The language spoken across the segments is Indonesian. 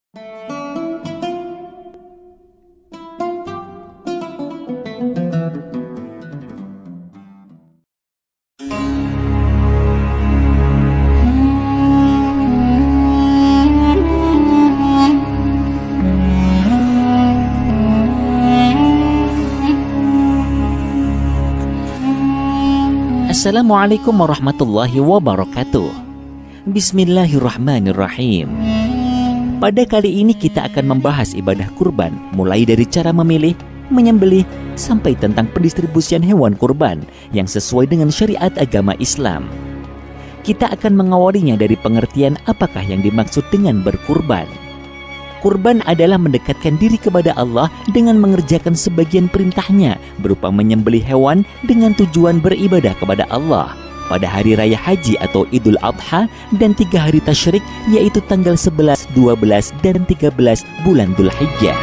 Assalamualaikum warahmatullahi wabarakatuh. Bismillahirrahmanirrahim. Pada kali ini kita akan membahas ibadah kurban, mulai dari cara memilih, menyembelih, sampai tentang pendistribusian hewan kurban yang sesuai dengan syariat agama Islam. Kita akan mengawalinya dari pengertian apakah yang dimaksud dengan berkurban. Kurban adalah mendekatkan diri kepada Allah dengan mengerjakan sebagian perintahnya berupa menyembelih hewan dengan tujuan beribadah kepada Allah pada hari raya haji atau Idul Adha dan 3 hari tasyrik, yaitu tanggal 11, 12, dan 13 bulan Dzulhijjah.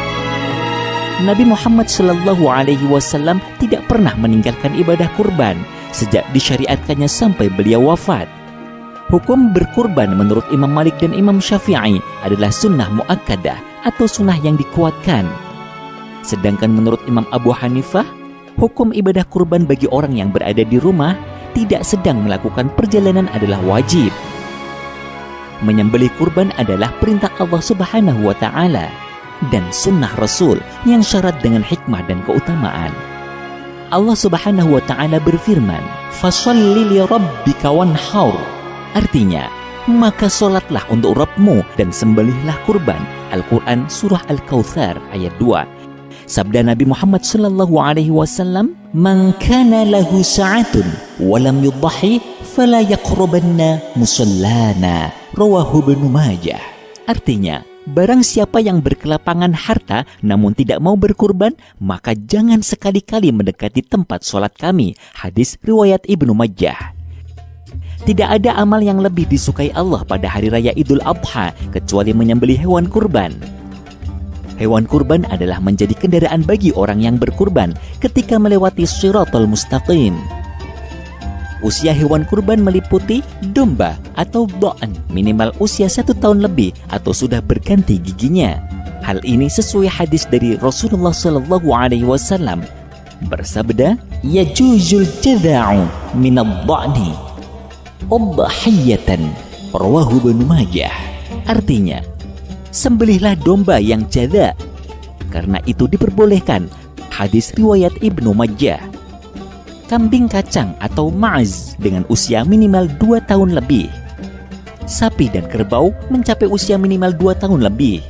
Nabi Muhammad SAW tidak pernah meninggalkan ibadah kurban sejak disyariatkannya sampai beliau wafat. Hukum berkurban menurut Imam Malik dan Imam Syafi'i adalah sunnah muakkadah atau sunnah yang dikuatkan. Sedangkan menurut Imam Abu Hanifah, hukum ibadah kurban bagi orang yang berada di rumah tidak sedang melakukan perjalanan adalah wajib. Menyembelih kurban adalah perintah Allah Subhanahu wa Ta'ala dan sunnah Rasul yang syarat dengan hikmah dan keutamaan. Allah Subhanahu wa Ta'ala berfirman, "Fasholli li rabbika wanhar." Artinya, maka solatlah untuk Rabbmu dan sembelihlah kurban. Al-Quran Surah Al-Kautsar ayat 2. Sabda Nabi Muhammad SAW, "Man kana lahu sa'atun wa lam yudhahi fala yaqrubanna musallana." Rawahu Ibnu Majah. Artinya, barang siapa yang berkelapangan harta namun tidak mau berkurban, maka jangan sekali-kali mendekati tempat solat kami. Hadis riwayat Ibnu Majah. Tidak ada amal yang lebih disukai Allah pada hari raya Idul Adha kecuali menyembelih hewan kurban. Hewan kurban adalah menjadi kendaraan bagi orang yang berkurban ketika melewati Shiratal Mustaqim. Usia hewan kurban meliputi domba atau dha'n minimal usia 1 tahun lebih atau sudah berganti giginya. Hal ini sesuai hadis dari Rasulullah SAW bersabda, "Yajuzul jada'u minad dha'ni udhiyatan." Rawahu Ibnu Majah. Artinya, sembelihlah domba yang jadha, karena itu diperbolehkan. Hadis riwayat Ibnu Majah. Kambing kacang atau ma'az dengan usia minimal 2 tahun lebih. Sapi dan kerbau mencapai usia minimal 2 tahun lebih.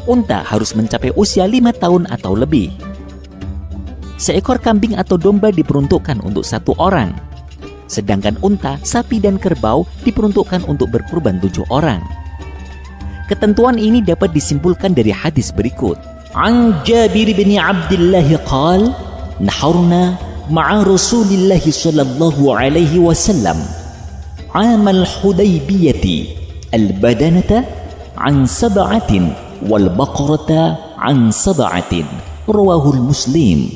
Unta harus mencapai usia 5 tahun atau lebih. Seekor kambing atau domba diperuntukkan untuk 1 orang. Sedangkan unta, sapi, dan kerbau diperuntukkan untuk berkurban 7 orang. Ketentuan ini dapat disimpulkan dari hadis berikut. An Jabir bin Abdullah qala, "Naharna ma'a Rasulillah sallallahu alaihi wasallam amal Hudaybiyati al-badanata an sab'atin wal baqarata an sab'atin." Rawahul Muslim.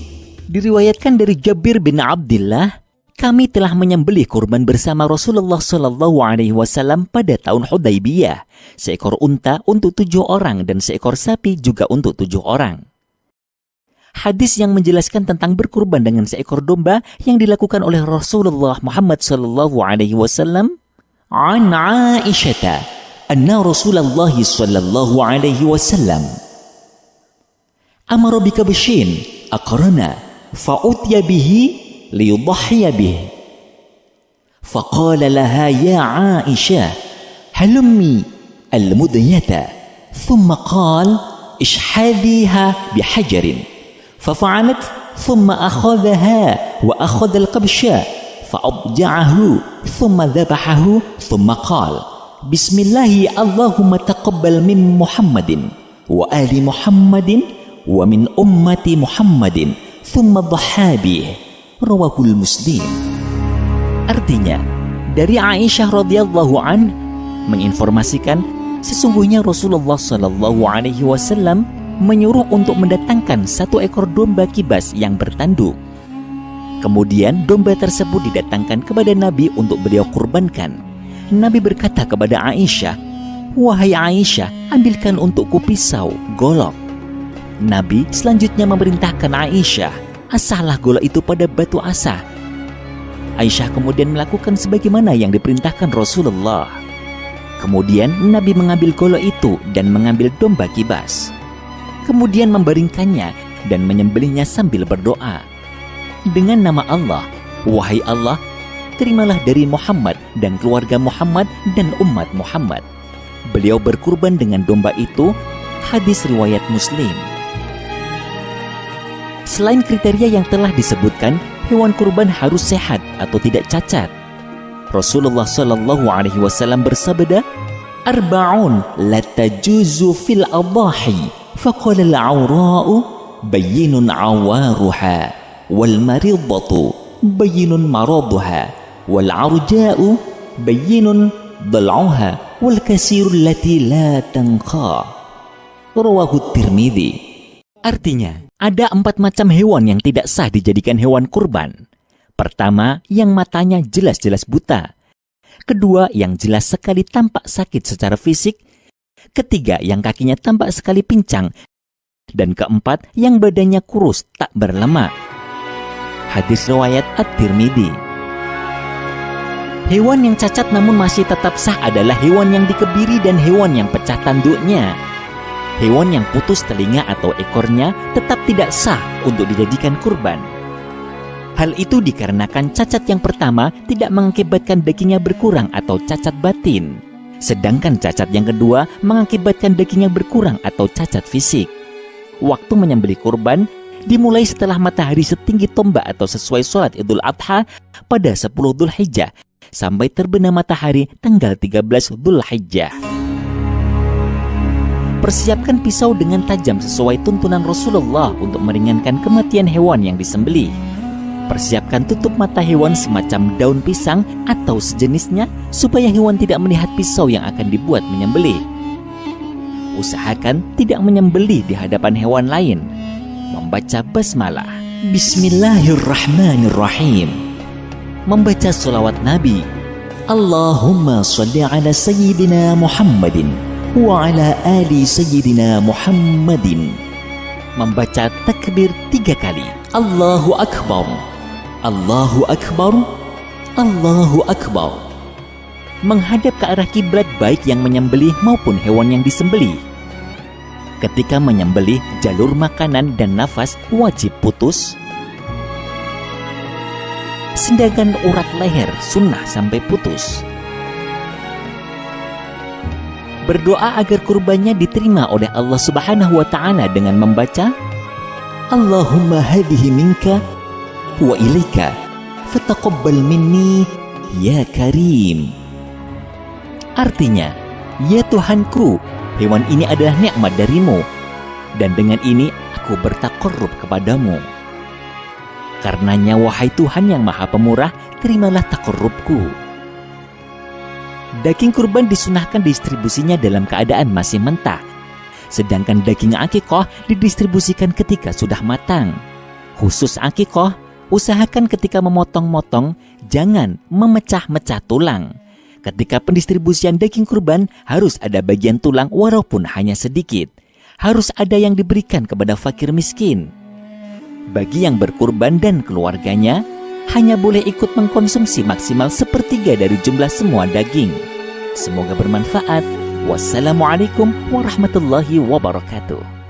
Diriwayatkan dari Jabir bin Abdullah, kami telah menyembelih kurban bersama Rasulullah SAW pada tahun Hudaybiyah. Seekor unta untuk 7 orang dan seekor sapi juga untuk 7 orang. Hadis yang menjelaskan tentang berkurban dengan seekor domba yang dilakukan oleh Rasulullah Muhammad SAW. An Aisyah anna Rasulullah SAW amara bikabshin aqrana fa'utiya bihi ليضحي به فقال لها يا عائشة هلمي المدية ثم قال اشحذيها بحجر ففعلت ثم أخذها وأخذ القبش فأضجعه ثم ذبحه ثم قال بسم الله اللهم تقبل من محمد وآل محمد ومن أمة محمد ثم ضحى به. Rawahul Muslim. Artinya, dari Aisyah radhiyallahu an menginformasikan sesungguhnya Rasulullah SAW menyuruh untuk mendatangkan 1 ekor domba kibas yang bertanduk. Kemudian domba tersebut didatangkan kepada Nabi untuk beliau kurbankan. Nabi berkata kepada Aisyah, "Wahai Aisyah, ambilkan untukku pisau, golok." Nabi selanjutnya memerintahkan Aisyah, "Asahlah golok itu pada batu asah." Aisyah kemudian melakukan sebagaimana yang diperintahkan Rasulullah. Kemudian Nabi mengambil golok itu dan mengambil domba kibas. Kemudian membaringkannya dan menyembelihnya sambil berdoa, "Dengan nama Allah, wahai Allah, terimalah dari Muhammad dan keluarga Muhammad dan umat Muhammad." Beliau berkurban dengan domba itu. Hadis riwayat Muslim. Selain kriteria yang telah disebutkan, hewan kurban harus sehat atau tidak cacat. Rasulullah Shallallahu Alaihi Wasallam bersabda, "Arba'un la tajuzu fil adahi, faqala al-awra'u bayyinun awaruha, wal maridatu bayyinun maraduha, wal arja'u bayyinun dal'uha, wal kasirul lati la tanqa." Rawahu Tirmidzi. Artinya, ada 4 macam hewan yang tidak sah dijadikan hewan kurban. Pertama, yang matanya jelas-jelas buta. Kedua, yang jelas sekali tampak sakit secara fisik. Ketiga, yang kakinya tampak sekali pincang. Dan keempat, yang badannya kurus tak berlemak. Hadis riwayat At-Tirmidzi. Hewan yang cacat namun masih tetap sah adalah hewan yang dikebiri dan hewan yang pecah tanduknya. Hewan yang putus telinga atau ekornya tetap tidak sah untuk dijadikan kurban. Hal itu dikarenakan cacat yang pertama tidak mengakibatkan dagingnya berkurang atau cacat batin. Sedangkan cacat yang kedua mengakibatkan dagingnya berkurang atau cacat fisik. Waktu menyembelih kurban dimulai setelah matahari setinggi tombak atau sesuai sholat Idul Adha pada 10 Dzulhijjah sampai terbenam matahari tanggal 13 Dzulhijjah. Persiapkan pisau dengan tajam sesuai tuntunan Rasulullah untuk meringankan kematian hewan yang disembelih. Persiapkan tutup mata hewan semacam daun pisang atau sejenisnya supaya hewan tidak melihat pisau yang akan dibuat menyembelih. Usahakan tidak menyembelih di hadapan hewan lain. Membaca basmalah, Bismillahirrahmanirrahim. Membaca sholawat Nabi, Allahumma sholli ala Sayyidina Muhammadin wa ala ali Sayyidina Muhammadin. Membaca takbir 3 kali, Allahu Akbar, Allahu Akbar, Allahu Akbar. Menghadap ke arah kiblat baik yang menyembelih maupun hewan yang disembelih. Ketika menyembelih, jalur makanan dan nafas wajib putus. Sedangkan urat leher sunnah sampai putus. Berdoa agar kurbannya diterima oleh Allah Subhanahu wa Ta'ala dengan membaca, Allahumma hadihi minka wa ilaika fataqabbal minni ya karim. Artinya, ya Tuhanku, hewan ini adalah nikmat darimu, dan dengan ini aku bertakarrub kepadamu. Karenanya, wahai Tuhan yang Maha Pemurah, terimalah takarrubku. Daging kurban disunahkan distribusinya dalam keadaan masih mentah, sedangkan daging akikoh didistribusikan ketika sudah matang. Khusus akikoh, usahakan ketika memotong-motong, jangan memecah-mecah tulang. Ketika pendistribusian daging kurban, harus ada bagian tulang walaupun hanya sedikit. Harus ada yang diberikan kepada fakir miskin. Bagi yang berkurban dan keluarganya, hanya boleh ikut mengkonsumsi maksimal 1/3 dari jumlah semua daging. Semoga bermanfaat. Wassalamualaikum warahmatullahi wabarakatuh.